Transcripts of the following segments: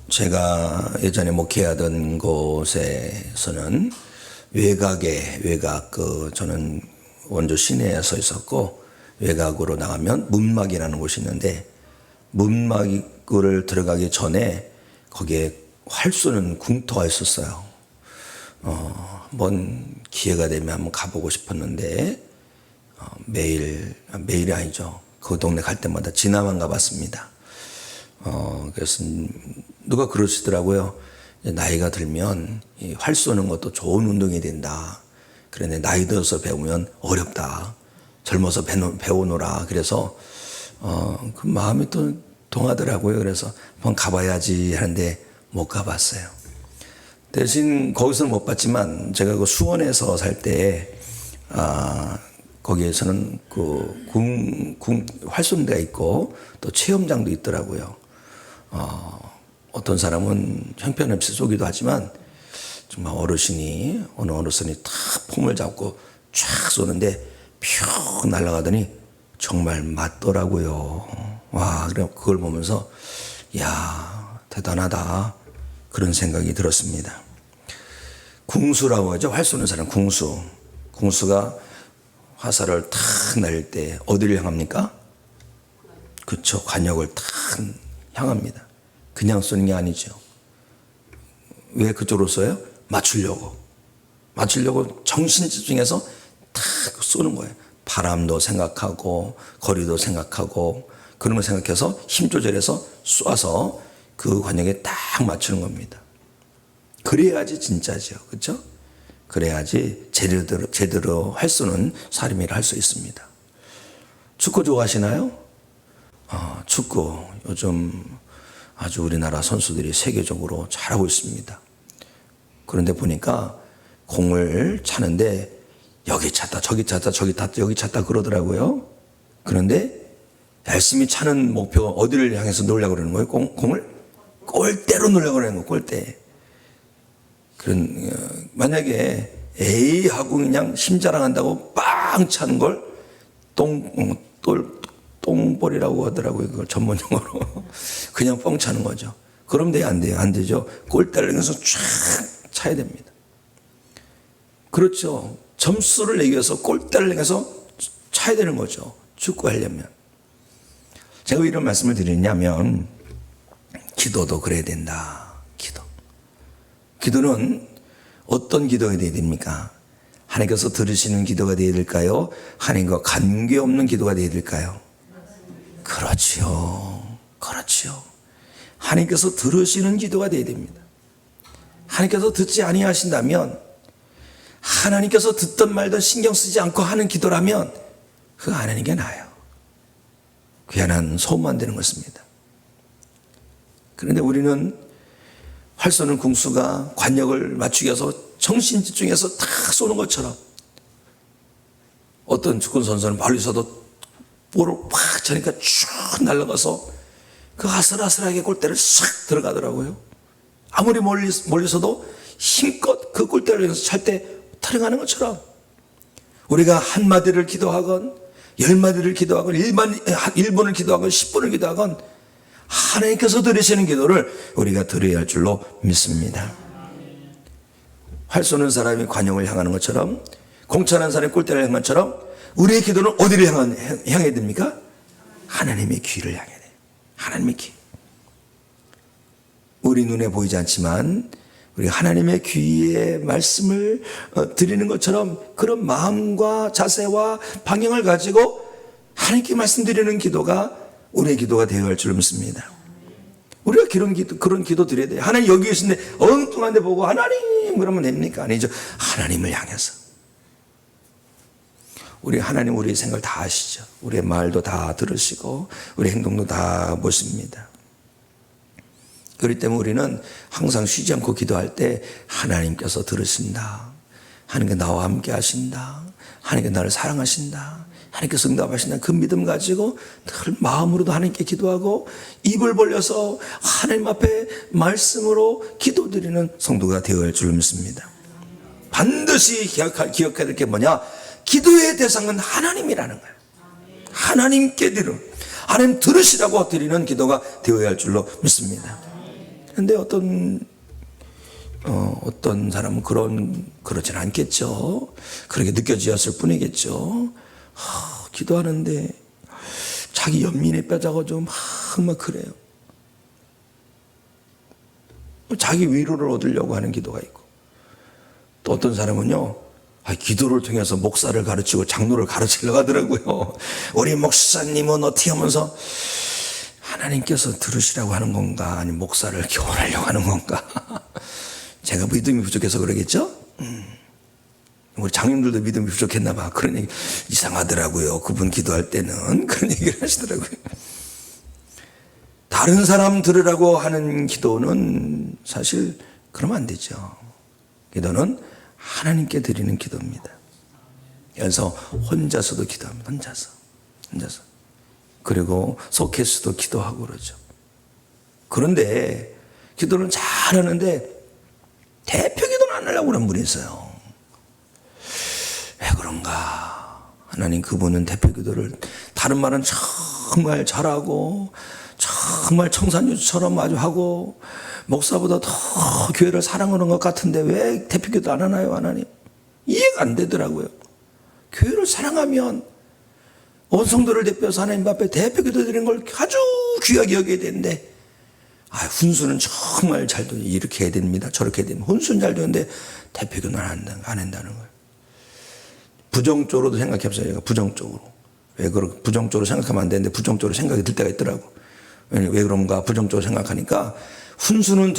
제가 예전에 목회하던 곳에서는 외곽 저는 원주 시내에 서 있었고 외곽으로 나가면 문막이라는 곳이 있는데 문막을 들어가기 전에 거기에 활 쏘는 궁터가 있었어요. 한번 기회가 되면 한번 가보고 싶었는데 매일이 아니죠. 그 동네 갈 때마다 지나만 가봤습니다. 그래서 누가 그러시더라고요. 나이가 들면 활 쏘는 것도 좋은 운동이 된다. 그런데 나이 들어서 배우면 어렵다. 젊어서 배우노라. 그래서 그 마음이 또 동하더라고요. 그래서 한번 가봐야지 하는데 못 가봤어요. 대신 거기서는 못 봤지만 제가 그 수원에서 살 때 거기에서는 활 쏘는 데가 있고 또 체험장도 있더라고요. 어떤 사람은 형편없이 쏘기도 하지만 정말 어느 어르신이 탁 폼을 잡고 쫙 쏘는데 퓨 날아가더니 정말 맞더라고요. 와, 그래 그걸 보면서 야 대단하다 그런 생각이 들었습니다. 궁수라고 하죠. 활 쏘는 사람 궁수가 화살을 탁 날릴 때 어디를 향합니까? 그렇죠. 관역을 탁 향합니다. 그냥 쏘는 게 아니죠. 왜 그쪽으로 쏘요? 맞추려고 정신집중해서 탁 쏘는 거예요. 바람도 생각하고 거리도 생각하고 그런 걸 생각해서 힘 조절해서 쏘아서 그 관역에 딱 맞추는 겁니다. 그래야지 진짜죠. 그렇죠? 그래야지 제대로 활 쏘는 사람이라 할 수 있습니다. 축구 좋아하시나요? 축구 요즘 아주 우리나라 선수들이 세계적으로 잘하고 있습니다. 그런데 보니까 공을 차는데 여기 찼다 저기 찼다 여기 찼다 그러더라고요. 그런데 열심히 차는 목표가 어디를 향해서 놓으려고 그러는 거예요? 공을 골대로 놓으려고 그러는 거예요. 골대. 만약에 A하고 그냥 심자랑한다고 빵 차는 걸 똥볼이라고 하더라고요. 그걸 전문 용어로. 그냥 뻥 차는 거죠. 그럼 돼요? 안 돼요? 안 되죠. 골대를 향해서 쫙 차야 됩니다. 그렇죠. 점수를 내기 위해서 골대를 향해서 차야 되는 거죠. 축구하려면. 제가 왜 이런 말씀을 드리냐면 기도도 그래야 된다. 기도는 어떤 기도가 되어야 됩니까? 하나님께서 들으시는 기도가 되어야 될까요? 하나님과 관계없는 기도가 되어야 될까요? 그렇죠. 하나님께서 들으시는 기도가 되어야 됩니다. 하나님께서 듣지 아니하신다면 하나님께서 듣던 말던 신경 쓰지 않고 하는 기도라면 그 하나님께 나아요. 귀한 소음만 되는 것입니다. 그런데 우리는 활 쏘는 궁수가 관역을 맞추기 위해서 정신 집중해서 탁 쏘는 것처럼 어떤 축구 선수는 멀리서도 볼을 팍 차니까 쭉 날아가서 그 아슬아슬하게 골대를 싹 들어가더라고요. 아무리 멀리서도 힘껏 그 골대를 향해서 찰 때 타령하는 것처럼 우리가 한 마디를 기도하건 10마디를 기도하건 1분을 기도하건 10분을 기도하건 하나님께서 들으시는 기도를 우리가 들어야 할 줄로 믿습니다. 활 쏘는 사람이 관용을 향하는 것처럼 공차는 사람이 골대를 향하는 것처럼 우리의 기도는 어디를 향해야 됩니까? 하나님의 귀를 향해야 돼요. 하나님의 귀. 우리 눈에 보이지 않지만 우리 하나님의 귀의 말씀을 드리는 것처럼 그런 마음과 자세와 방향을 가지고 하나님께 말씀드리는 기도가 우리의 기도가 되어야 할 줄 믿습니다. 우리가 그런 기도 드려야 돼요. 하나님 여기 계신데 엉뚱한 데 보고 하나님 그러면 됩니까? 아니죠. 하나님을 향해서. 하나님 우리의 생각을 다 아시죠. 우리의 말도 다 들으시고 우리 행동도 다 보십니다. 그렇기 때문에 우리는 항상 쉬지 않고 기도할 때 하나님께서 들으신다. 하나님께 나와 함께 하신다. 하나님께 나를 사랑하신다. 하나님께서 응답하신다. 그 믿음 가지고 늘 마음으로도 하나님께 기도하고 입을 벌려서 하나님 앞에 말씀으로 기도드리는 성도가 되어야 할 줄 믿습니다. 반드시 기억해야 될 게 뭐냐? 기도의 대상은 하나님이라는 거예요. 하나님께 드리는, 하나님 들으시라고 드리는 기도가 되어야 할 줄로 믿습니다. 근데 어떤 사람은 그러진 않겠죠. 그렇게 느껴지었을 뿐이겠죠. 기도하는데 자기 연민에 뼈자고 막 그래요. 자기 위로를 얻으려고 하는 기도가 있고, 또 어떤 사람은요, 기도를 통해서 목사를 가르치고 장로를 가르치려고 하더라고요. 우리 목사님은 어떻게 하면서 하나님께서 들으시라고 하는 건가, 아니면 목사를 교훈하려고 하는 건가. 제가 믿음이 부족해서 그러겠죠? 우리 장님들도 믿음이 부족했나 봐. 그런 얘기 이상하더라고요. 그분 기도할 때는 그런 얘기를 하시더라고요. 다른 사람 들으라고 하는 기도는 사실 그러면 안 되죠. 기도는 하나님께 드리는 기도입니다. 그래서 혼자서도 기도합니다. 혼자서. 그리고 소켓스도 기도하고 그러죠. 그런데 기도는 잘하는데 대표 기도는 안 하려고 하는 분이 있어요. 왜 그런가? 하나님, 그분은 대표 기도를, 다른 말은 정말 잘하고 정말 청산유처럼 아주 하고 목사보다 더 교회를 사랑하는 것 같은데 왜 대표 기도 안 하나요, 하나님? 이해가 안 되더라고요. 교회를 사랑하면 온 성도를 대표해서 하나님 앞에 대표 기도 드리는 걸 아주 귀하게 여겨야 되는데, 훈수는 정말 잘 돼. 이렇게 해야 됩니다. 저렇게 해야 됩니다. 훈수는 잘 되는데 대표 기도는 안 한다는 거예요. 부정적으로도 생각해 보세요. 제가 부정적으로. 왜 그렇게 부정적으로 생각하면 안 되는데 부정적으로 생각이 들 때가 있더라고. 왜 그런가? 부정적으로 생각하니까 훈수는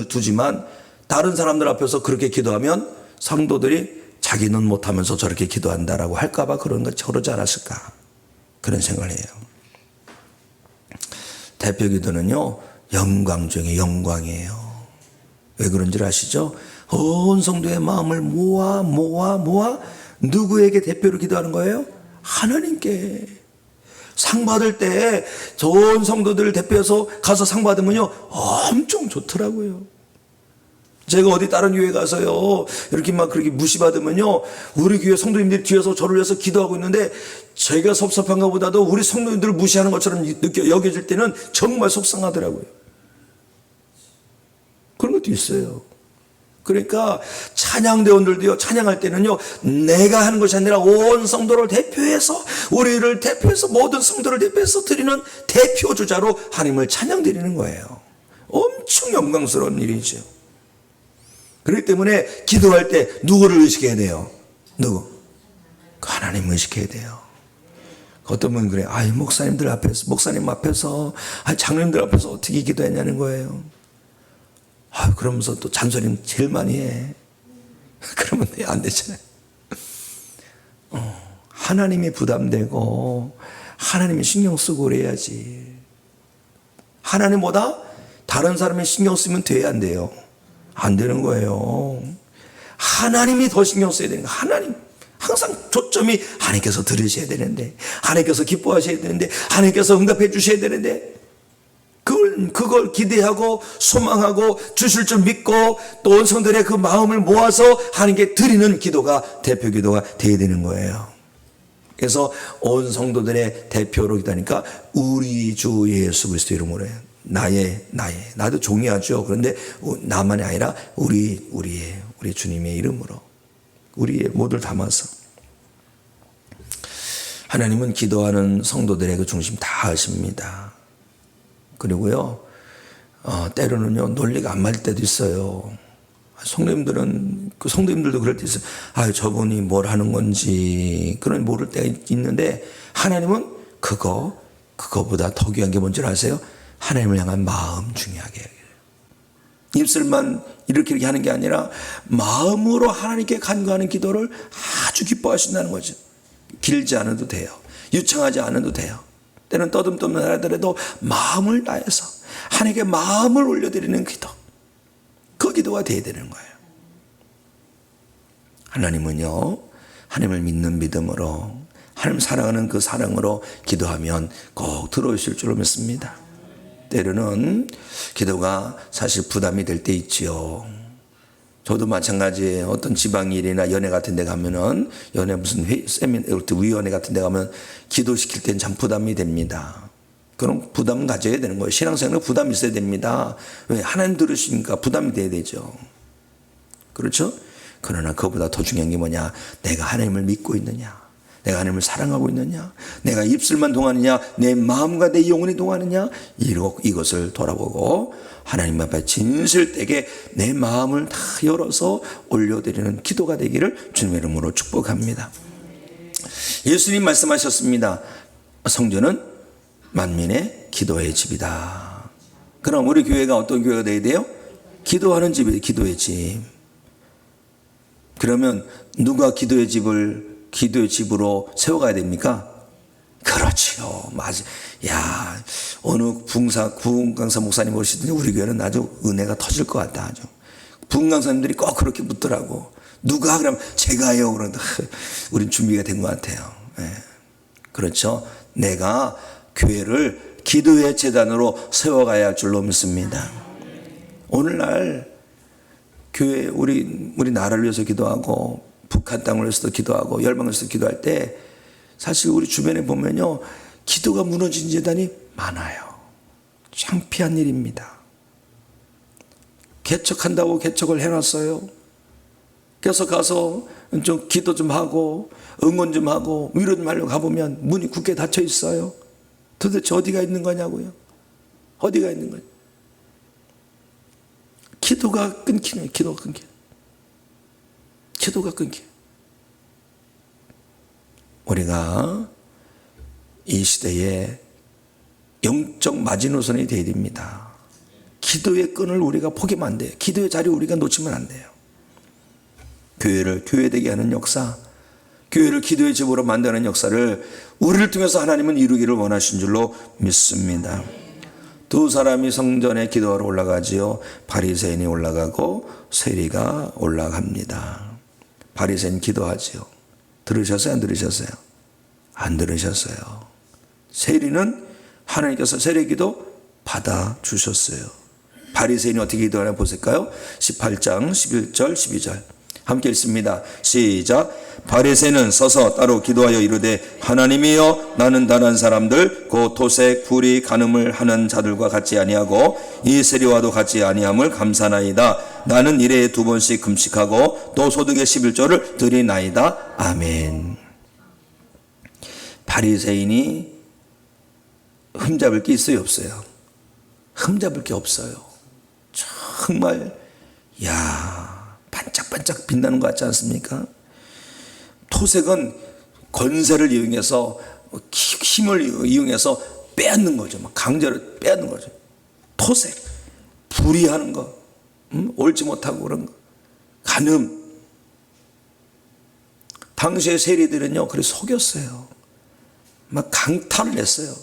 두지만 다른 사람들 앞에서 그렇게 기도하면 성도들이 자기는 못하면서 저렇게 기도한다라고 할까봐 그러지 않았을까. 그런 생각을 해요. 대표 기도는요, 영광 중에 영광이에요. 왜 그런지 아시죠? 온 성도의 마음을 모아 누구에게 대표로 기도하는 거예요? 하나님께. 상 받을 때 좋은 성도들을 대표해서 가서 상 받으면요, 엄청 좋더라고요. 제가 어디 다른 교회 가서요, 이렇게 막 그렇게 무시받으면요, 우리 교회 성도님들이 뒤에서 저를 위해서 기도하고 있는데 제가 섭섭한 것보다도 우리 성도님들을 무시하는 것처럼 여겨질 때는 정말 속상하더라고요. 그런 것도 있어요. 그러니까 찬양대원들도요, 찬양할 때는요, 내가 하는 것이 아니라 온 성도를 대표해서, 우리를 대표해서, 모든 성도를 대표해서 드리는 대표주자로 하나님을 찬양드리는 거예요. 엄청 영광스러운 일이죠. 그렇기 때문에 기도할 때 누구를 의식해야 돼요? 누구? 하나님을 의식해야 돼요. 어떤 분은 그래요. 목사님 앞에서, 장로님들 앞에서 어떻게 기도했냐는 거예요. 그러면서 또 잔소리는 제일 많이 해. 그러면 안 되잖아요. 하나님이 부담되고 하나님이 신경 쓰고 그래야지. 하나님보다 다른 사람이 신경 쓰면 돼야 안 돼요? 안 되는 거예요. 하나님이 더 신경 써야 되는 거예요. 하나님. 항상 초점이 하나님께서 들으셔야 되는데, 하나님께서 기뻐하셔야 되는데, 하나님께서 응답해 주셔야 되는데, 그걸 기대하고 소망하고 주실 줄 믿고 또 온 성들의 그 마음을 모아서 하나님께 드리는 기도가 대표 기도가 되어야 되는 거예요. 그래서 온 성도들의 대표로 기도하니까 우리 주 예수 그리스도 이름으로 해요. 나도 종이하죠. 그런데 나만이 아니라 우리 주님의 이름으로, 우리의 모두를 담아서. 하나님은 기도하는 성도들의 그 중심 다 아십니다. 그리고요, 때로는요, 논리가 안 맞을 때도 있어요. 성도님들도 그럴 때 있어요. 저분이 뭘 하는 건지, 그런 모를 때가 있는데, 하나님은 그거보다 더 귀한 게 뭔지 아세요? 하나님을 향한 마음 중요하게 해요. 입술만 이렇게 하는 게 아니라, 마음으로 하나님께 간구하는 기도를 아주 기뻐하신다는 거죠. 길지 않아도 돼요. 유창하지 않아도 돼요. 때는 떠듬떠듬 하더라도 마음을 다해서 하나님께 마음을 올려드리는 기도, 그 기도가 되어야 되는 거예요. 하나님은요, 하나님을 믿는 믿음으로, 하나님 사랑하는 그 사랑으로 기도하면 꼭 들어오실 줄로 믿습니다. 때로는 기도가 사실 부담이 될 때 있지요. 저도 마찬가지예요. 어떤 지방일이나 연회 같은 데 가면은, 연회 무슨 위원회 같은 데 가면 기도시킬 땐 참 부담이 됩니다. 그럼 부담 가져야 되는 거예요. 신앙생활은 부담이 있어야 됩니다. 왜? 하나님 들으시니까 부담이 돼야 되죠. 그렇죠? 그러나 그보다 더 중요한 게 뭐냐? 내가 하나님을 믿고 있느냐? 내가 하나님을 사랑하고 있느냐? 내가 입술만 동하느냐? 내 마음과 내 영혼이 동하느냐? 이것을 돌아보고 하나님 앞에 진실되게 내 마음을 다 열어서 올려드리는 기도가 되기를 주님의 이름으로 축복합니다. 예수님 말씀하셨습니다. 성전은 만민의 기도의 집이다. 그럼 우리 교회가 어떤 교회가 되어야 돼요? 기도하는 집이에요. 기도의 집. 그러면 누가 기도의 집으로 세워가야 됩니까? 그렇지요. 맞아. 야, 어느 부흥강사 목사님 오시더니 우리 교회는 아주 은혜가 터질 것 같다. 아주. 부흥강사님들이 꼭 그렇게 묻더라고. 누가? 그러면 제가요. 그런데 우린 준비가 된 것 같아요. 네. 그렇죠. 내가 교회를 기도의 재단으로 세워가야 할 줄로 믿습니다. 오늘날 교회 우리 나라를 위해서 기도하고 북한 땅을 위해서도 기도하고 열방을 위해서 기도할 때 사실 우리 주변에 보면요 기도가 무너진 재단이 많아요. 창피한 일입니다. 개척한다고 개척을 해놨어요. 그래서 가서 좀 기도 좀 하고 응원 좀 하고 위로 좀 하려고 가보면 문이 굳게 닫혀 있어요. 도대체 어디가 있는 거냐고요. 어디가 있는 거냐. 기도가 끊기는 거예요. 기도가 끊겨. 기도가 끊겨. 우리가 이 시대에 영적 마지노선이 되어야 됩니다. 기도의 끈을 우리가 포기하면 안 돼요. 기도의 자리 우리가 놓치면 안 돼요. 교회를 교회되게 하는 역사, 교회를 기도의 집으로 만드는 역사를 우리를 통해서 하나님은 이루기를 원하신 줄로 믿습니다. 두 사람이 성전에 기도하러 올라가지요. 바리새인이 올라가고 세리가 올라갑니다. 바리새인 기도하지요. 들으셨어요? 안 들으셨어요? 안 들으셨어요. 세리는 하나님께서 세리 기도 받아주셨어요. 바리새인이 어떻게 기도하나 보실까요? 18장 11절 12절 함께 읽습니다. 시작. 바리새인은 서서 따로 기도하여 이르되 하나님이여 나는 다른 사람들 곧 토색 불의 간음을 하는 자들과 같지 아니하고 이 세리와도 같지 아니함을 감사나이다. 나는 일에 2번씩 금식하고 또 소득의 11조를 드리나이다. 아멘. 바리새인이 흠잡을 게 있어요 없어요? 흠잡을 게 없어요. 정말 반짝반짝 빛나는 것 같지 않습니까? 토색은 권세를 이용해서 힘을 이용해서 빼앗는 거죠. 강제로 빼앗는 거죠. 토색, 불의하는 거, 옳지 못하고 그런 거, 간음. 당시의 세리들은요, 그래 속였어요. 막 강탈을 했어요.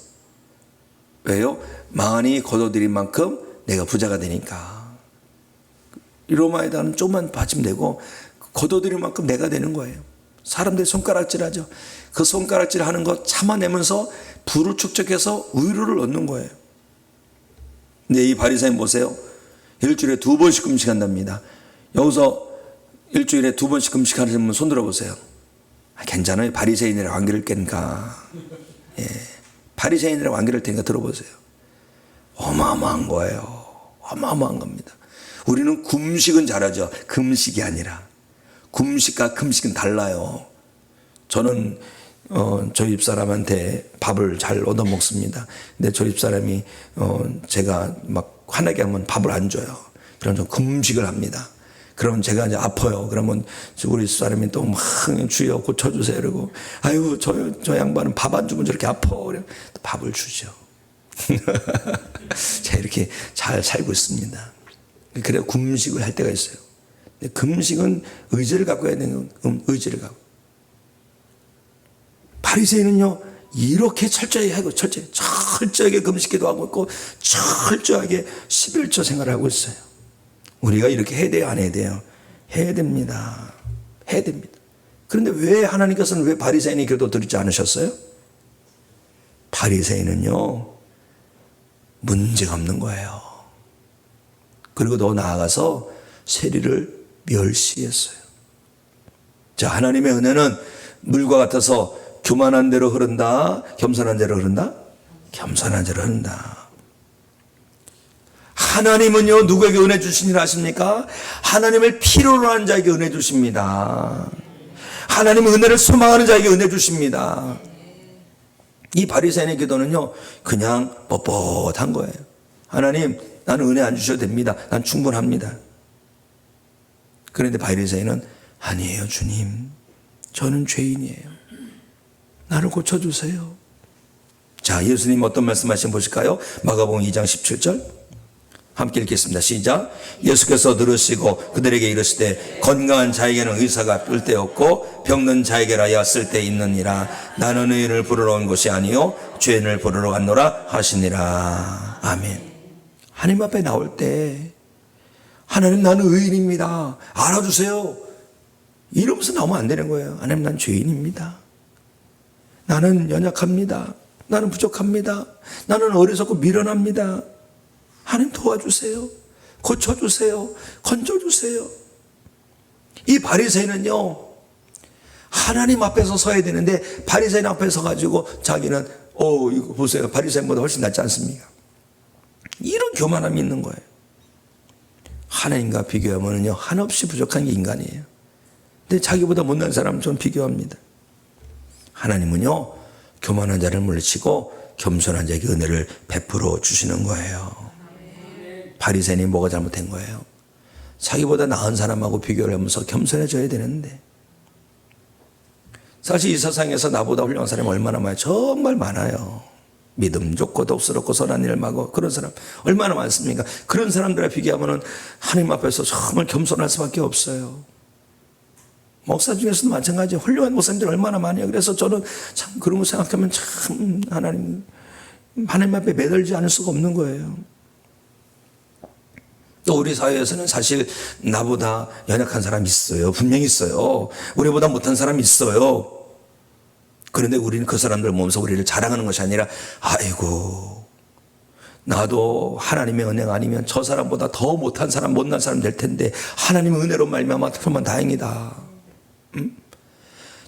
왜요? 많이 거둬들인 만큼 내가 부자가 되니까. 로마에다는 조금만 받치면 되고 거둬들인 만큼 내가 되는 거예요. 사람들이 손가락질하죠. 그 손가락질 하는 거 참아내면서 부를 축적해서 의로를 얻는 거예요. 근데 이 바리새인 보세요. 일주일에 2번씩 금식한답니다. 여기서 일주일에 2번씩 금식하는 분 손 들어보세요. 괜찮아요. 바리새인이라고 안 그럴 테니까. 예. 바리새인이라고 안 그럴 테니까 들어보세요. 어마어마한 거예요. 어마어마한 겁니다. 우리는 금식은 잘하죠. 금식이 아니라. 금식과 금식은 달라요. 저는 저희 집사람한테 밥을 잘 얻어 먹습니다. 근데 저희 집사람이 제가 막 화나게 하면 밥을 안 줘요. 그럼 좀 금식을 합니다. 그러면 제가 이제 아파요. 그러면 우리 집사람이 또 막 주여 고쳐주세요. 그러고 아유 저 양반은 밥 안 주면 저렇게 아파. 그래 또 밥을 주죠. 제가 이렇게 잘 살고 있습니다. 그래 금식을 할 때가 있어요. 근데 금식은 의지를 갖고 해야 되는 의지를 갖고. 바리새인은요 이렇게 철저히 하고 철저하게 금식기도 하고 있고 철저하게 11조 생활을 하고 있어요. 우리가 이렇게 해야 돼요? 안 해야 돼요? 해야 됩니다. 해야 됩니다. 그런데 왜 하나님께서는 왜 바리새인이 기도 드리지 않으셨어요? 바리새인은요 문제가 없는 거예요. 그리고 더 나아가서 세리를 멸시했어요. 자, 하나님의 은혜는 물과 같아서 교만한 대로 흐른다, 겸손한 대로 흐른다? 겸손한 자를 한다. 하나님은요, 누구에게 은혜 주시니라 하십니까? 하나님을 필요로 하는 자에게 은혜 주십니다. 하나님은 은혜를 소망하는 자에게 은혜 주십니다. 이 바리새인의 기도는요, 그냥 뻣뻣한 거예요. 하나님, 나는 은혜 안 주셔도 됩니다. 난 충분합니다. 그런데 바리새인은 아니에요, 주님. 저는 죄인이에요. 나를 고쳐주세요. 자, 예수님 어떤 말씀하시면 보실까요? 마가복음 2장 17절 함께 읽겠습니다. 시작. 예수께서 들으시고 그들에게 이르시되 건강한 자에게는 의사가 필요없고 병든 자에게라야 쓸데 있느니라. 나는 의인을 부르러 온 것이 아니요 죄인을 부르러 왔노라 하시니라. 아멘. 하나님 앞에 나올 때 하나님, 나는 의인입니다, 알아주세요, 이러면서 나오면 안 되는 거예요. 하나님, 난 죄인입니다. 나는 연약합니다. 나는 부족합니다. 나는 어리석고 미련합니다. 하나님 도와주세요. 고쳐주세요. 건져주세요. 이 바리새인은요, 하나님 앞에서 서야 되는데 바리새인 앞에 서가지고 자기는 이거 보세요, 바리새인보다 훨씬 낫지 않습니까? 이런 교만함이 있는 거예요. 하나님과 비교하면요, 한없이 부족한 게 인간이에요. 근데 자기보다 못난 사람 좀 비교합니다. 하나님은요, 교만한 자를 물리치고 겸손한 자에게 은혜를 베풀어 주시는 거예요. 바리새인이 뭐가 잘못된 거예요? 자기보다 나은 사람하고 비교를 하면서 겸손해져야 되는데, 사실 이 세상에서 나보다 훌륭한 사람이 얼마나 많아요. 정말 많아요. 믿음 좋고 독스럽고 선한 일을 하고 그런 사람 얼마나 많습니까? 그런 사람들과 비교하면 하나님 앞에서 정말 겸손할 수밖에 없어요. 목사 중에서도 마찬가지예요. 훌륭한 목사님들 얼마나 많아요. 그래서 저는 참 그런 거 생각하면 참 하나님 앞에 매달리지 않을 수가 없는 거예요. 또 우리 사회에서는 사실 나보다 연약한 사람이 있어요. 분명히 있어요. 우리보다 못한 사람이 있어요. 그런데 우리는 그 사람들 보면서 우리를 자랑하는 것이 아니라, 아이고, 나도 하나님의 은혜가 아니면 저 사람보다 더 못한 사람, 못난 사람 될 텐데 하나님의 은혜로 말미암아 정말 다행이다.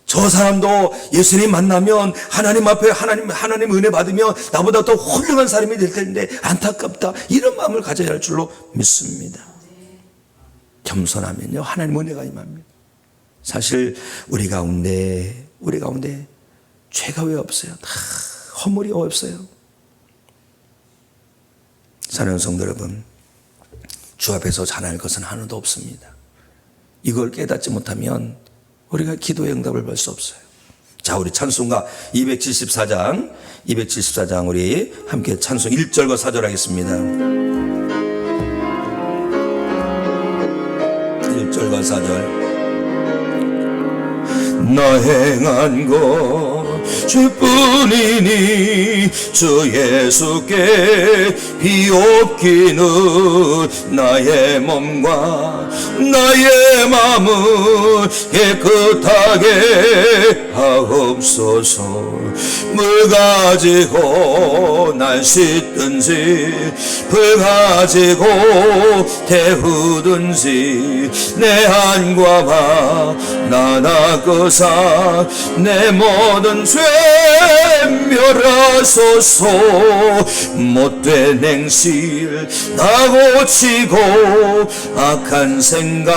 저 사람도 예수님 만나면 하나님 앞에 하나님 은혜 받으면 나보다 더 훌륭한 사람이 될 텐데 안타깝다, 이런 마음을 가져야 할 줄로 믿습니다. 겸손하면요, 하나님 은혜가 임합니다. 사실 우리 가운데 죄가 왜 없어요? 다 허물이 없어요. 사랑하는 성도 여러분, 주 앞에서 잘할 것은 하나도 없습니다. 이걸 깨닫지 못하면 우리가 기도의 응답을 볼 수 없어요. 자, 우리 찬송가 274장 우리 함께 찬송 1절과 4절 하겠습니다. 1절과 4절. 나 행한 것 주뿐이니 주 예수께 비옵기는 나의 몸과 나의 마음을 깨끗하게 하옵소서. 물 가지고 날 씻든지 불 가지고 태우든지 내 한과 바 나나그사 내 모든 죄 멸하소서. 못된 행실 다 고치고 악한 생각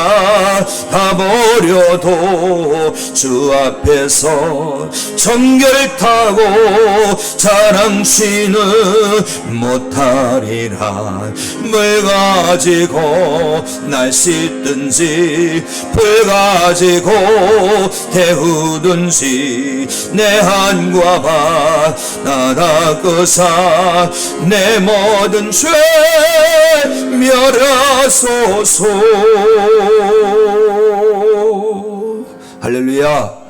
다 버려도 주 앞에서 정결타고 자랑치는 못하리라. 물 가지고 날 씻든지 불 가지고 태우든지 내 한과 바 나다그사 내 모든 죄 멸하소서. 할렐루야.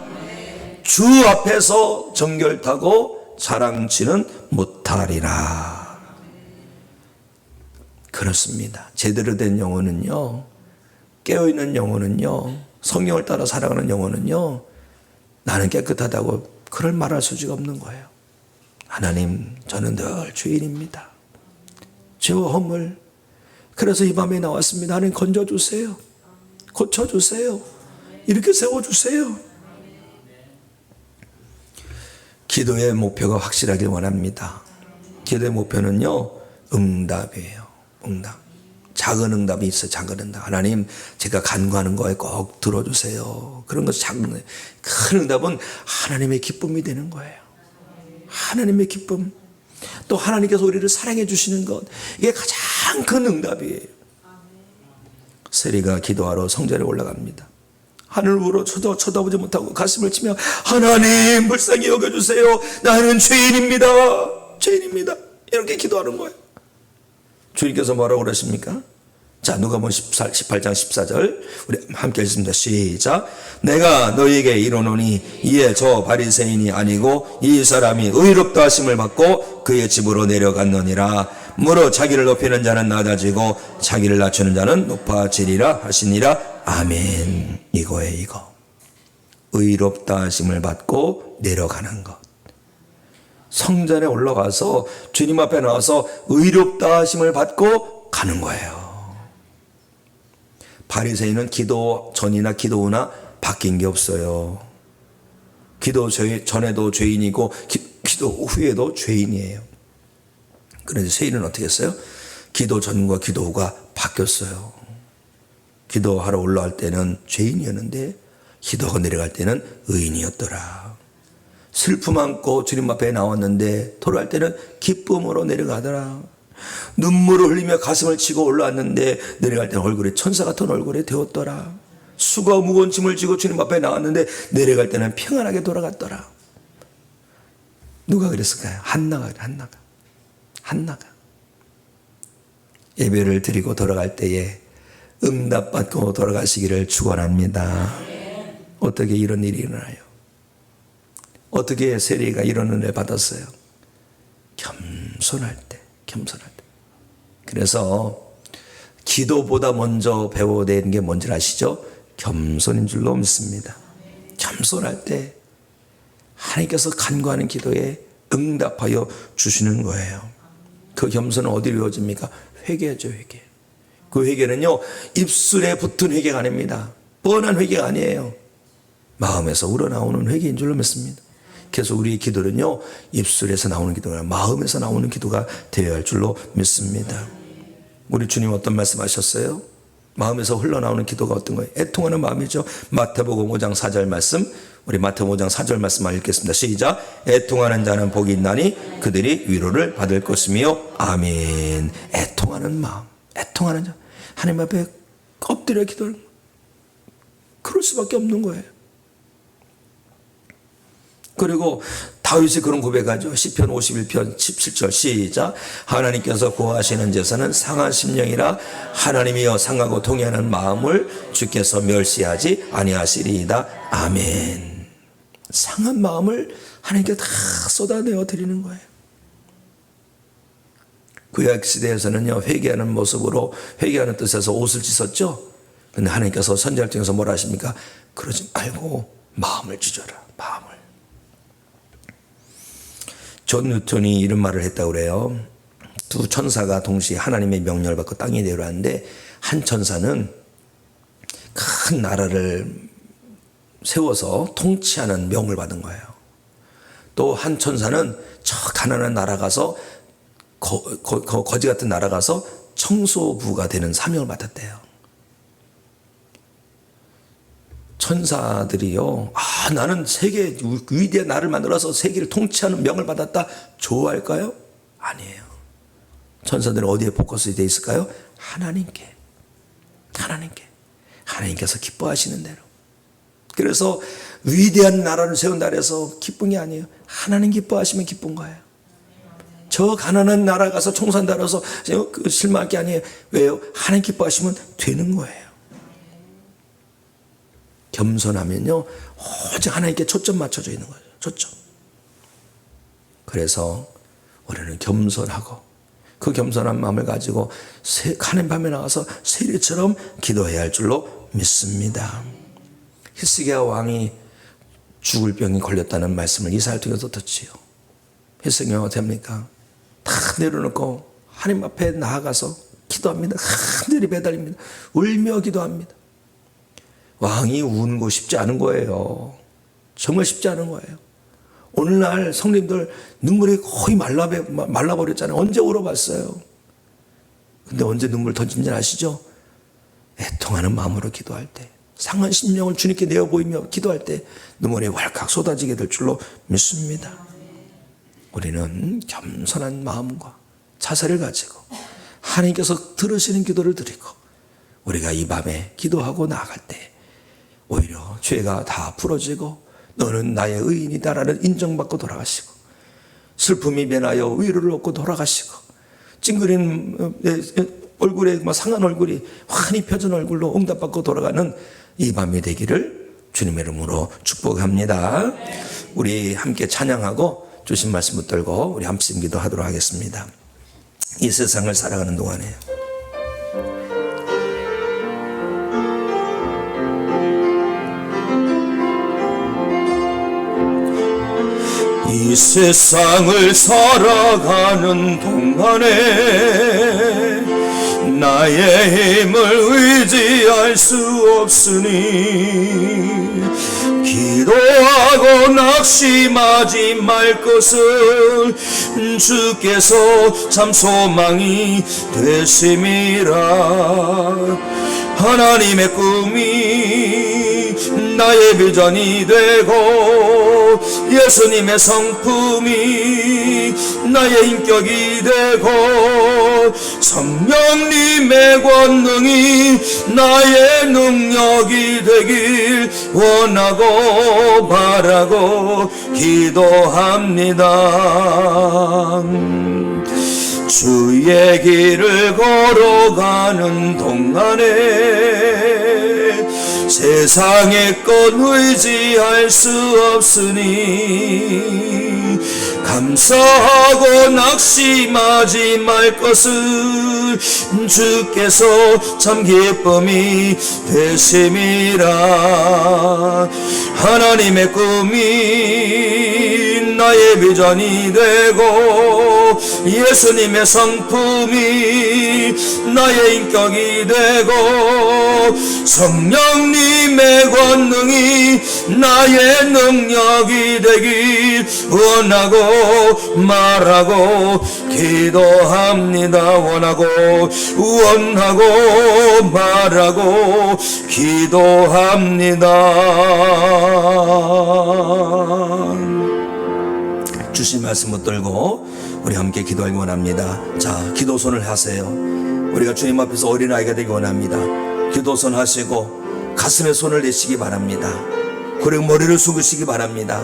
주 앞에서 정결타고 자랑치는 못하리라. 그렇습니다. 제대로 된 영혼은요, 깨어있는 영혼은요, 성령을 따라 살아가는 영혼은요, 나는 깨끗하다고 그럴 말할 소지가 없는 거예요. 하나님, 저는 늘 죄인입니다. 죄와 허물. 그래서 이 밤에 나왔습니다. 하나님 건져주세요. 고쳐주세요. 이렇게 세워주세요. 기도의 목표가 확실하길 원합니다. 기도의 목표는요, 응답이에요. 응답. 작은 응답이 있어요. 작은 응답. 하나님, 제가 간구하는 거에 꼭 들어주세요. 그런 것이 작은 응답. 큰 응답은 하나님의 기쁨이 되는 거예요. 하나님의 기쁨. 또 하나님께서 우리를 사랑해 주시는 것. 이게 가장 큰 응답이에요. 세리가 기도하러 성전에 올라갑니다. 하늘으로 쳐다보지 못하고 가슴을 치며 하나님 불쌍히 여겨주세요. 나는 죄인입니다. 죄인입니다. 이렇게 기도하는 거예요. 주님께서 뭐라고 그러십니까? 자, 누가복음 18장 14절 우리 함께 읽습니다. 시작. 내가 너희에게 이르노니 이에 저 바리새인이 아니고 이 사람이 의롭다 하심을 받고 그의 집으로 내려갔느니라. 무릇 자기를 높이는 자는 낮아지고 자기를 낮추는 자는 높아지리라 하시니라. 아멘. 이거예요, 이거. 의롭다 하심을 받고 내려가는 것. 성전에 올라가서 주님 앞에 나와서 의롭다 하심을 받고 가는 거예요. 바리새인은 기도 전이나 기도 후나 바뀐 게 없어요. 기도 전에도 죄인이고 기도 후에도 죄인이에요. 그런데 세인은 어떻게 했어요? 기도 전과 기도 후가 바뀌었어요. 기도하러 올라갈 때는 죄인이었는데 기도가 내려갈 때는 의인이었더라. 슬픔 안고 주님 앞에 나왔는데 돌아갈 때는 기쁨으로 내려가더라. 눈물을 흘리며 가슴을 치고 올라왔는데 내려갈 때는 얼굴에 천사 같은 얼굴에 되었더라. 수가 무거운 짐을 지고 주님 앞에 나왔는데 내려갈 때는 평안하게 돌아갔더라. 누가 그랬을까요? 한나가. 예배를 드리고 돌아갈 때에 응답받고 돌아가시기를 축원합니다. 어떻게 이런 일이 일어나요? 어떻게 세리가 이런 은혜를 받았어요? 겸손할 때. 그래서 기도보다 먼저 배워야 되는 게 뭔지 아시죠? 겸손인 줄로 믿습니다. 겸손할 때 하나님께서 간구하는 기도에 응답하여 주시는 거예요. 그 겸손은 어디로 이루어집니까? 회개죠, 회개. 그 회개는요, 입술에 붙은 회개가 아닙니다. 뻔한 회개가 아니에요. 마음에서 우러나오는 회개인 줄로 믿습니다. 그래서 우리의 기도는요, 입술에서 나오는 기도가 아니라 마음에서 나오는 기도가 되어야 할 줄로 믿습니다. 우리 주님 어떤 말씀 하셨어요? 마음에서 흘러나오는 기도가 어떤 거예요? 애통하는 마음이죠. 마태복음 5장 4절 말씀, 우리 마태복음 5장 4절 말씀을 읽겠습니다. 시작. 애통하는 자는 복이 있나니 그들이 위로를 받을 것이며. 아멘. 애통하는 마음, 애통하는 자, 하나님 앞에 엎드려 기도하는 거예요. 그럴 수밖에 없는 거예요. 그리고 다윗이 그런 고백하죠. 시편 51편 17절 시작. 하나님께서 구하시는 제사는 상한 심령이라 하나님이여 상하고 통회하는 마음을 주께서 멸시하지 아니하시리이다. 아멘. 상한 마음을 하나님께 다 쏟아내어 드리는 거예요. 구약 시대에서는요, 회개하는 모습으로, 회개하는 뜻에서 옷을 찢었죠. 근데 하나님께서 선지자를 통해서 뭐라 하십니까? 그러지 말고 마음을 찢어라. 마음을. 존 뉴턴이 이런 말을 했다고 그래요. 두 천사가 동시에 하나님의 명령을 받고 땅에 내려왔는데 한 천사는 큰 나라를 세워서 통치하는 명을 받은 거예요. 또 한 천사는 저 가난한 나라 가서 거지 같은 나라 가서 청소부가 되는 사명을 맡았대요. 천사들이요, 나는 세계 위대한 나를 만들어서 세계를 통치하는 명을 받았다, 좋아할까요? 아니에요. 천사들은 어디에 포커스 되어 있을까요? 하나님께. 하나님께서 기뻐하시는 대로. 그래서 위대한 나라를 세운다 해서 기쁜 게 아니에요. 하나님 기뻐하시면 기쁜 거예요. 저 가난한 나라 가서 청소한다 해서 실망할 게 아니에요. 왜요? 하나님 기뻐하시면 되는 거예요. 겸손하면요, 오직 하나님께 초점 맞춰져 있는 거예요. 초점. 그래서 우리는 겸손하고 그 겸손한 마음을 가지고 하나님 밤에 나와서 세리처럼 기도해야 할 줄로 믿습니다. 히스기야 왕이 죽을 병이 걸렸다는 말씀을 이사야를 통해서 듣지요. 히스기야가 됩니까? 다 내려놓고 하나님 앞에 나아가서 기도합니다. 하늘이 배달입니다. 울며 기도합니다. 왕이 우는 거 쉽지 않은 거예요. 정말 쉽지 않은 거예요. 오늘날 성님들 눈물이 거의 말라버렸잖아요. 언제 울어봤어요? 근데 언제 눈물 던진지 아시죠? 애통하는 마음으로 기도할 때, 상한 심령을 주님께 내어 보이며 기도할 때 눈물이 왈칵 쏟아지게 될 줄로 믿습니다. 우리는 겸손한 마음과 자세를 가지고 하나님께서 들으시는 기도를 드리고 우리가 이 밤에 기도하고 나아갈 때 오히려 죄가 다 풀어지고 너는 나의 의인이다라는 인정받고 돌아가시고 슬픔이 변하여 위로를 얻고 돌아가시고 찡그린 얼굴에 상한 얼굴이 환히 펴진 얼굴로 응답받고 돌아가는 이 밤이 되기를 주님의 이름으로 축복합니다. 우리 함께 찬양하고 주신 말씀 붙들고 우리 함께 기도하도록 하겠습니다. 이 세상을 살아가는 동안에 이 세상을 살아가는 동안에 나의 힘을 의지할 수 없으니 기도하고 낙심하지 말 것을 주께서 참 소망이 되심이라. 하나님의 꿈이 나의 비전이 되고 예수님의 성품이 나의 인격이 되고 성령님의 권능이 나의 능력이 되길 원하고 바라고 기도합니다. 주의 길을 걸어가는 동안에 세상의 것 의지할 수 없으니 감사하고 낙심하지 말 것을 주께서 참 기쁨이 되심이라. 하나님의 꿈이 나의 비전이 되고 예수님의 성품이 나의 인격이 되고 성령님의 권능이 나의 능력이 되길 원하고 말하고 기도합니다. 원하고 말하고 기도합니다. 주신 말씀 붙들고 우리 함께 기도하기 원합니다. 자, 기도손을 하세요. 우리가 주님 앞에서 어린아이가 되기 원합니다. 기도손 하시고 가슴에 손을 내시기 바랍니다. 그리고 머리를 숙이시기 바랍니다.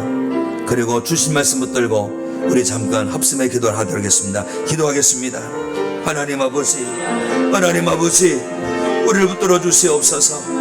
그리고 주신 말씀 붙들고 우리 잠깐 합심의 기도를 하도록 하겠습니다. 기도하겠습니다. 하나님 아버지, 우리를 붙들어 주시옵소서.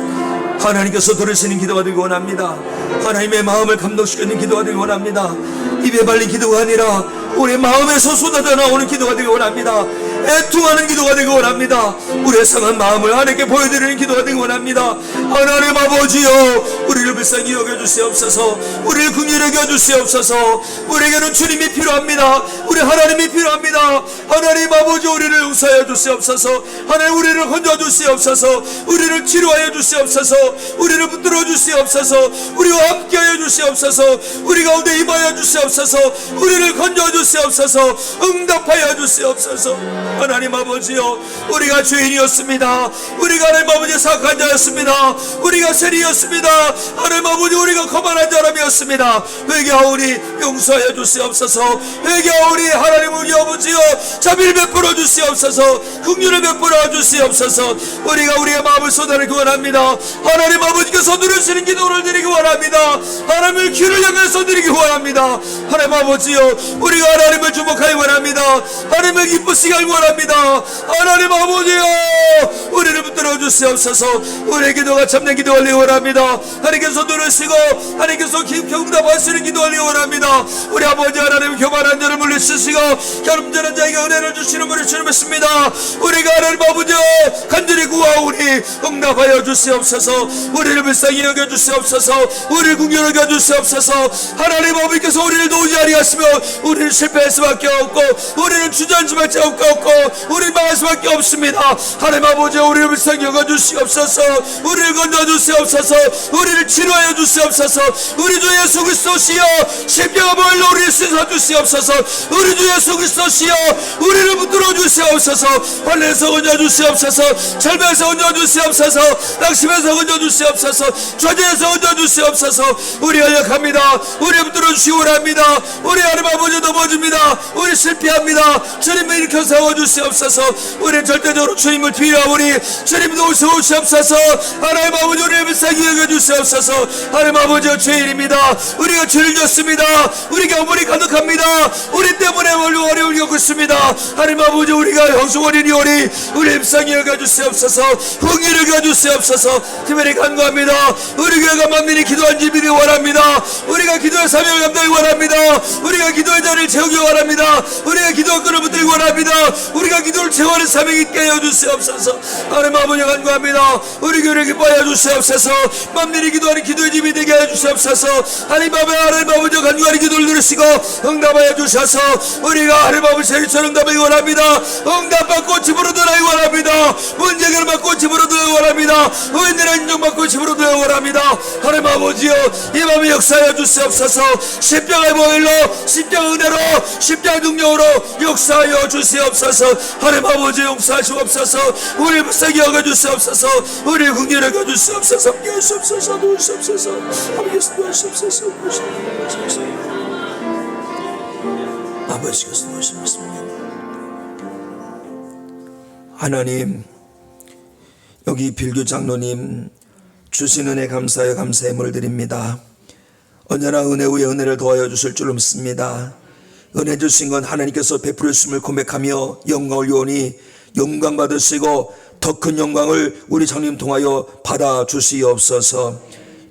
하나님께서 들으시는 기도가 되기 원합니다. 하나님의 마음을 감동시키는 기도가 되기 원합니다. 입에 발린 기도가 아니라 우리 마음에서 쏟아져 나오는 기도가 되기 원합니다. 애통하는 기도가 되기 원합니다. 우리의 상한 마음을 하나님께 보여드리는 기도가 되기 원합니다. 하나님 아버지여, 우리를 불쌍히 여겨주시옵소서. 우리를 긍휼히 여겨주시옵소서. 우리에게는 주님이 필요합니다. 우리 하나님이 필요합니다. 하나님 아버지, 우리를 용서하여 주시옵소서. 하나님, 우리를 건져 주시옵소서. 우리를 치료하여 주시옵소서. 우리를 붙들어 주시옵소서. 우리와 함께하여 주시옵소서. 우리 가운데 임하여 주시옵소서. 우리를 건져 주시옵소서. 응답하여 주시옵소서. 하나님 아버지여, 우리가 죄인이었습니다. 우리가 하나님 아버지 사악한 자였습니다. 우리가 세리였습니다. 하나님 아버지, 우리가 거만한 사람이었습니다. 회개하오니 용서하여 주시옵소서. 회개하오니 하나님 우리 아버지여, 자비를 베풀어 주시옵소서. 긍휼을 베풀어 주시옵소서. 우리가 우리의 마음을 쏟아내기 원합니다. 하나님 아버지께서 들으시는 기도를 드리기 원합니다. 하나님을 귀를 향해서 드리기 원합니다. 하나님 아버지여, 우리가 하나님을 주목하기 원합니다. 하나님을 기쁘시게 하기 원합니다. 하나님 아버지여, 우리를 붙들어 주시옵소서. 우리의 기도가 참된 기도하기 원합니다. 하나님께서 들으시고 하나님께서 응답하시는 기도하기 원합니다. 우리 아버지 하나님, 교만한 자를 물리치시고 겸손한 자에게 은혜를 주시는 분을 주님이십니다. 우리가 하나님 아버지여 간절히 구하고 기도하오니 응답하여 주시옵소서. 우리를 불쌍히 여겨주시옵소서. 우리를 궁휼하게 여주시옵소서. 하나님 아버지께서 우리를 도우지 아니하시며 우리는 실패할 수밖에 없고 우리는 주저앉을 수밖에 없고 우리는 망할 수밖에 없습니다. 하나님 아버지 우리를 불쌍히 여겨주시옵소서. 우리를 건져주시옵소서. 우리를 치료하여 주시옵소서. 우리 주 예수 그리스도시여 십자가 보혈로 우리를 씻어 주시옵소서. 우리 주 예수 그리스도시여 우리를 붙들어 주시옵소서. 환난에서 건져 주시옵소서. 절벽에서 건져 주시옵소서. 낙심에서 건져 주시옵소서. 좌절에서 건져 주시옵소서. 우리 연약합니다. 우리 붙들어 주시기 원합니다. 우리 하나님 아버지 넘어집니다. 우리 실패합니다. 주님을 일으켜 세워 주시옵소서. 우리 절대적으로 주님을 뒤로하오니 주님 도우시옵소서. 하나님 아버지 우리를 불쌍히 여겨 주시옵소서. 하나님 아버지 죄인입니다. 우리가 죄를 졌습니다. 우리가 어머니 가득합니다. 우리 때문에 어려움을 겪고 있습니다. 하나님 아버지 우리가 형수원이니오니 우리 불쌍히 여겨 주시옵소서. 흥미를 여겨 주시옵소서. 특별히 간구합니다. 우리 교회가 만민이 기도한 집이기 원합니다. 우리가 기도의 사명을 감당하기 원합니다. 우리가 기도의 자리를 채우기 원합니다. 우리가 기도의 끈을 붙들기 원합니다. 우리가 기도를 채워하는 사명이 있게 하여 주시옵소서. 하나님 아버지 간구합니다. 우리 교회를 기뻐하여 주시옵소서. 만민이 기도하는 기도의 집이 되게 하여 주시옵소서. 하나님 아버지 간구하는 기도를 들으시고 응답하여 주셔서 우리가 하나님 아버지 세리처럼 응답하기 원합니다. 응답받고 집으로 들어가기 원합니다. 문제를 받고 집으로 들어가기 원합니다. 의인들의 인정받고 집으로 들어가기 원합니다. 하나님 아버지여 이 밤에 역사하여 주시옵소서. 십자가의 보혈로 십자가 은혜로 십자가 능력으로 역사하여 주시옵소서. 하나님 아버지 용서하시옵소서. 우리 불쌍히 여겨주시옵소서. 우리 긍휼히 여겨주시옵소서. 도우시옵소서. 도우시옵소서. 도우시옵소서. 아버지께서 도우시옵소서. 하나님 여기 빌교 장로님 주신 은혜 감사하여 감사의 물 드립니다. 언제나 은혜 위에 은혜를 더하여 주실 줄 믿습니다. 은혜 주신 건 하나님께서 베풀으심을 고백하며 영광을 요하니 영광 받으시고 더 큰 영광을 우리 장님 통하여 받아 주시옵소서.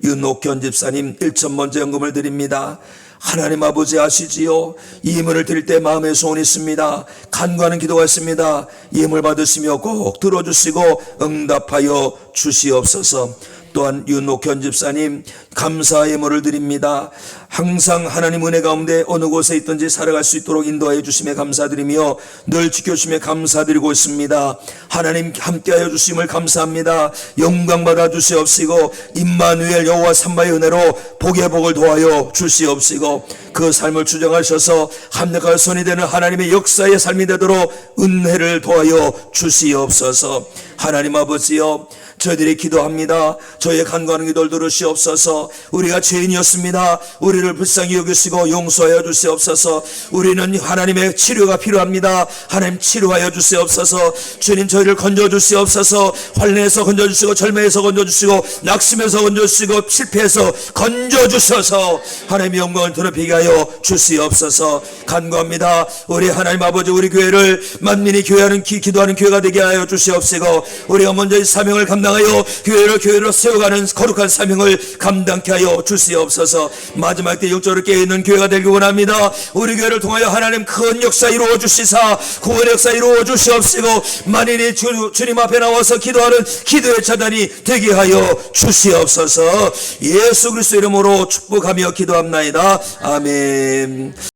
윤옥현 집사님 1,000번째 연금을 드립니다. 하나님 아버지 아시지요? 이 예물을 드릴 때 마음의 소원이 있습니다. 간구하는 기도가 있습니다. 예물 받으시며 꼭 들어주시고 응답하여 주시옵소서. 또한 윤옥현 집사님 감사의 예물을 드립니다. 항상 하나님 은혜 가운데 어느 곳에 있든지 살아갈 수 있도록 인도하여 주심에 감사드리며 늘 지켜주심에 감사드리고 있습니다. 하나님 함께하여 주심을 감사합니다. 영광 받아 주시옵시고 임마누엘 여호와 삼바의 은혜로 복의 복을 도하여 주시옵시고 그 삶을 주정하셔서 합력할 손이 되는 하나님의 역사의 삶이 되도록 은혜를 도하여 주시옵소서. 하나님 아버지여 저희들이 기도합니다. 저희의 간구하는 기도를 들으시옵소서. 우리가 죄인이었습니다. 우리를 불쌍히 여기시고 용서하여 주시옵소서. 우리는 하나님의 치료가 필요합니다. 하나님 치료하여 주시옵소서. 주님 저희를 건져주시옵소서. 환난에서 건져주시고 절매에서 건져주시고 낙심에서 건져주시고 실패에서 건져주셔서 하나님의 영광을 드러내게 하여 주시옵소서. 간구합니다. 우리 하나님 아버지 우리 교회를 만민이 교회하는 기도하는 교회가 되게 하여 주시옵시고 우리가 먼저 이 사명을 감당하여 교회로 세워가는 거룩한 사명을 감당케 하여 주시옵소서. 마지막 때 영적으로 깨어있는 교회가 되길 원합니다. 우리 교회를 통하여 하나님 큰 역사 이루어 주시사 구원의 역사 이루어 주시옵시고 만인이 주님 앞에 나와서 기도하는 기도의 차단이 되게 하여 주시옵소서. 예수 그리스도 이름으로 축복하며 기도합나이다. 아멘.